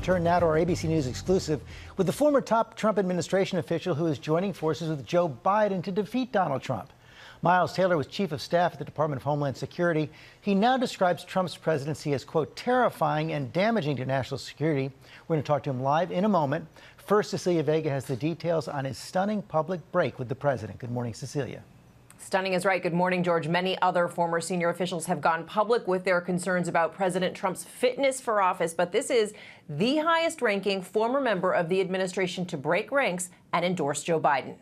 Turn now to our ABC News exclusive with the former top Trump administration official who is joining forces with Joe Biden to defeat Donald Trump. Miles Taylor was chief of staff at the Department of Homeland Security. He now describes Trump's presidency as, quote, terrifying and damaging to national security. We're going to talk to him live in a moment. First, Cecilia Vega has the details on his stunning public break with the president. Good morning, Cecilia. Stunning is right. Good morning, George. Many other former senior officials have gone public with their concerns about President Trump's fitness for office, but this is the highest-ranking former member of the administration to break ranks and endorse Joe Biden.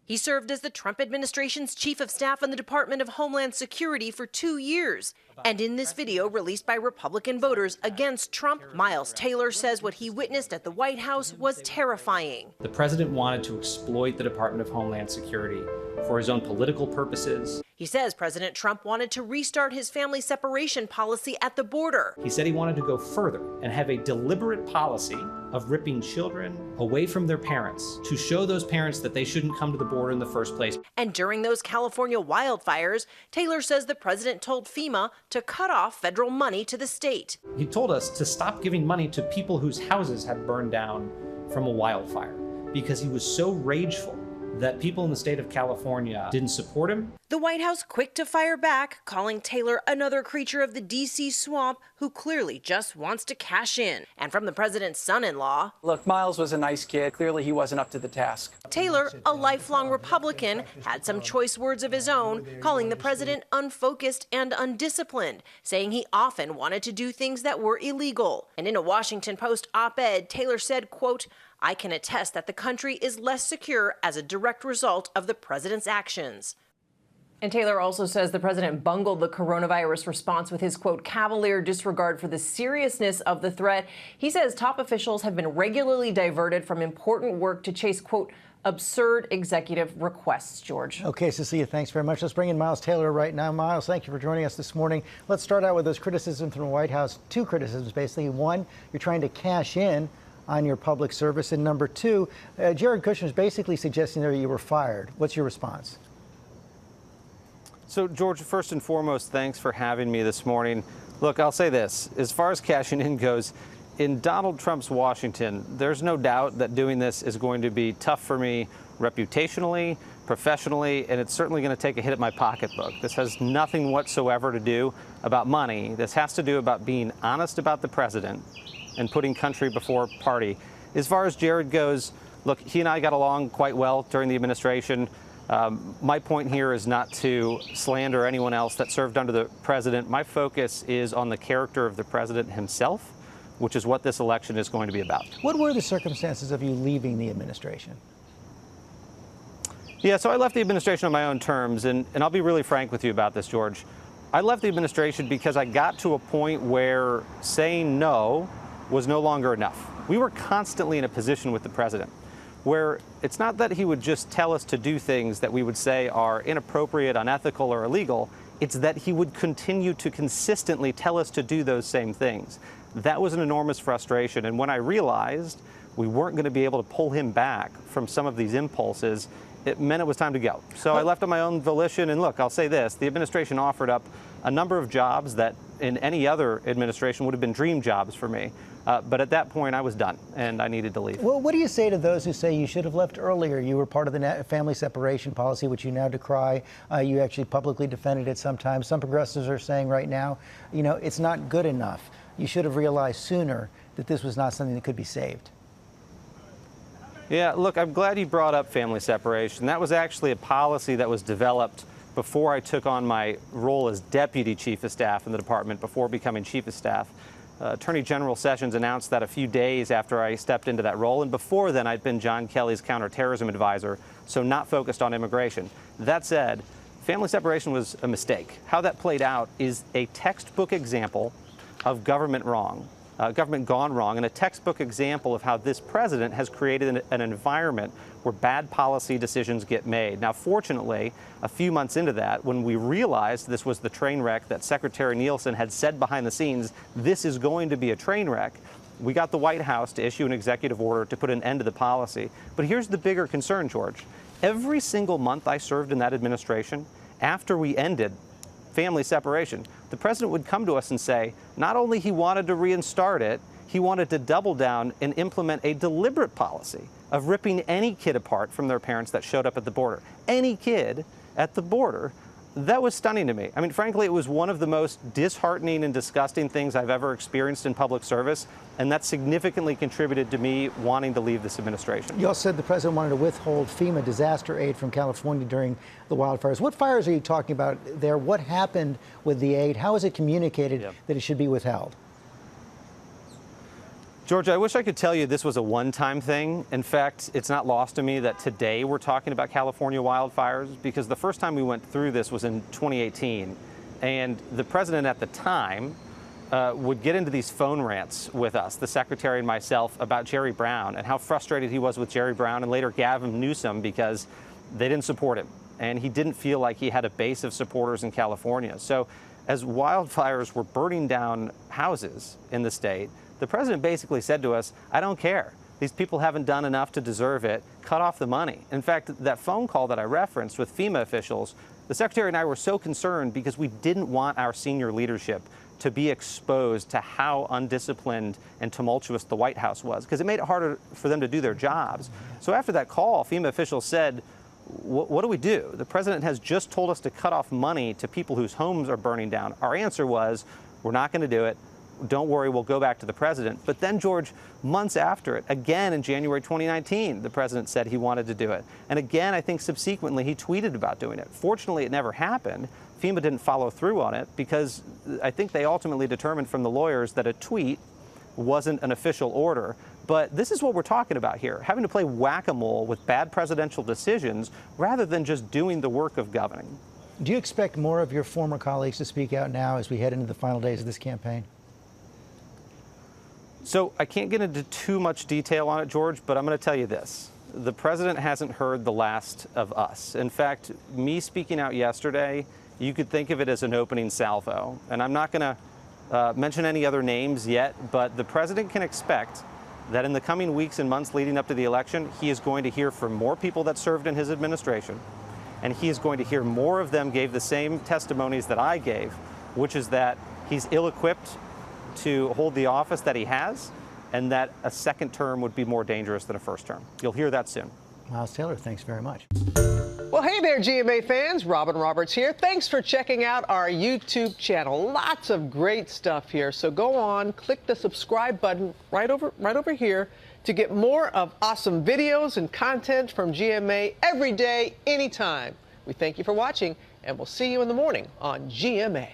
He served as the Trump administration's chief of staff in the Department of Homeland Security for 2 years. And in this video released by Republican voters against Trump, Miles Taylor says what he witnessed at the White House was terrifying. The president wanted to exploit the Department of Homeland Security for his own political purposes. He says President Trump wanted to restart his family separation policy at the border. He said he wanted to go further and have a deliberate policy of ripping children away from their parents to show those parents that they shouldn't come to the border in the first place. And during those California wildfires, Taylor says the president told FEMA to cut off federal money to the state. He told us to stop giving money to people whose houses had burned down from a wildfire because he was so rageful that people in the state of California didn't support him. The White House quick to fire back, calling Taylor another creature of the D.C. swamp who clearly just wants to cash in. And from the president's son-in-law, look, Miles was a nice kid. Clearly, he wasn't up to the task. Taylor, a lifelong Republican, had some choice words of his own, calling the president unfocused and undisciplined, saying he often wanted to do things that were illegal. And in a Washington Post op-ed, Taylor said, quote, I can attest that the country is less secure as a direct result of the president's actions. And Taylor also says the president bungled the coronavirus response with his, quote, cavalier disregard for the seriousness of the threat. He says top officials have been regularly diverted from important work to chase, quote, absurd executive requests, George. Okay, Cecilia, thanks very much. Let's bring in Miles Taylor right now. Miles, thank you for joining us this morning. Let's start out with those criticisms from the White House. Two criticisms, basically. One, you're trying to cash in on your public service. And number two, Jared Kushner is basically suggesting that you were fired. What's your response? So, George, first and foremost, thanks for having me this morning. Look, I'll say this. As far as cashing in goes, in Donald Trump's Washington, there's no doubt that doing this is going to be tough for me reputationally, professionally, and it's certainly going to take a hit at my pocketbook. This has nothing whatsoever to do about money. This has to do about being honest about the president and putting country before party. As far as Jared goes, look, he and I got along quite well during the administration. My point here is not to slander anyone else that served under the president. My focus is on the character of the president himself, which is what this election is going to be about. What were the circumstances of you leaving the administration? Yeah, so I left the administration on my own terms, and I'll be really frank with you about this, George. I left the administration because I got to a point where saying no was no longer enough. We were constantly in a position with the president where it's not that he would just tell us to do things that we would say are inappropriate, unethical, or illegal. It's that he would continue to consistently tell us to do those same things. That was an enormous frustration. And when I realized we weren't going to be able to pull him back from some of these impulses, it meant it was time to go. So I left on my own volition. And look, I'll say this, the administration offered up a number of jobs that in any other administration would have been dream jobs for me. But at that point, I was done, and I needed to leave. Well, what do you say to those who say you should have left earlier? You were part of the family separation policy, which you now decry. You actually publicly defended it sometimes. Some progressives are saying right now, you know, it's not good enough. You should have realized sooner that this was not something that could be saved. Yeah, look, I'm glad you brought up family separation. That was actually a policy that was developed before I took on my role as deputy chief of staff in the department, before becoming chief of staff. Attorney General Sessions announced that a few days after I stepped into that role, and before then I'd been John Kelly's counterterrorism advisor, so not focused on immigration. That said, family separation was a mistake. How that played out is a textbook example of government wrong. Government gone wrong, and a textbook example of how this president has created an environment where bad policy decisions get made. Now, fortunately, a few months into that, when we realized this was the train wreck that Secretary Nielsen had said behind the scenes, this is going to be a train wreck, we got the White House to issue an executive order to put an end to the policy. But here's the bigger concern, George. Every single month I served in that administration, after we ended family separation, the president would come to us and say, not only he wanted to reinstate it, he wanted to double down and implement a deliberate policy of ripping any kid apart from their parents that showed up at the border. Any kid at the border. That was stunning to me. I mean, frankly, it was one of the most disheartening and disgusting things I've ever experienced in public service, and that significantly contributed to me wanting to leave this administration. You also said the president wanted to withhold FEMA disaster aid from California during the wildfires. What fires are you talking about there? What happened with the aid? How is it communicated that it should be withheld? George, I wish I could tell you this was a one-time thing. In fact, it's not lost to me that today we're talking about California wildfires, because the first time we went through this was in 2018. And the president at the time would get into these phone rants with us, the secretary and myself, about Jerry Brown and how frustrated he was with Jerry Brown and later Gavin Newsom because they didn't support him. And he didn't feel like he had a base of supporters in California. So as wildfires were burning down houses in the state, the president basically said to us, I don't care. These people haven't done enough to deserve it. Cut off the money. In fact, that phone call that I referenced with FEMA officials, the secretary and I were so concerned because we didn't want our senior leadership to be exposed to how undisciplined and tumultuous the White House was, because it made it harder for them to do their jobs. So after that call, FEMA officials said, what do we do? The president has just told us to cut off money to people whose homes are burning down. Our answer was, we're not going to do it. Don't worry, we'll go back to the president. But then, George, months after it, again in January 2019, the president said he wanted to do it. And again, I think subsequently, he tweeted about doing it. Fortunately, it never happened. FEMA didn't follow through on it because I think they ultimately determined from the lawyers that a tweet wasn't an official order. But this is what we're talking about here, having to play whack-a-mole with bad presidential decisions rather than just doing the work of governing. Do you expect more of your former colleagues to speak out now as we head into the final days of this campaign? So I can't get into too much detail on it, George, but I'm going to tell you this. The president hasn't heard the last of us. In fact, me speaking out yesterday, you could think of it as an opening salvo. And I'm not going to mention any other names yet, but the president can expect that in the coming weeks and months leading up to the election, he is going to hear from more people that served in his administration, and he is going to hear more of them gave the same testimonies that I gave, which is that he's ill-equipped to hold the office that he has, and that a second term would be more dangerous than a first term. You'll hear that soon. Miles Taylor, thanks very much. Well, hey there, GMA fans. Robin Roberts here. Thanks for checking out our YouTube channel. Lots of great stuff here. So go on, click the subscribe button right over here to get more of awesome videos and content from GMA every day, anytime. We thank you for watching, and we'll see you in the morning on GMA.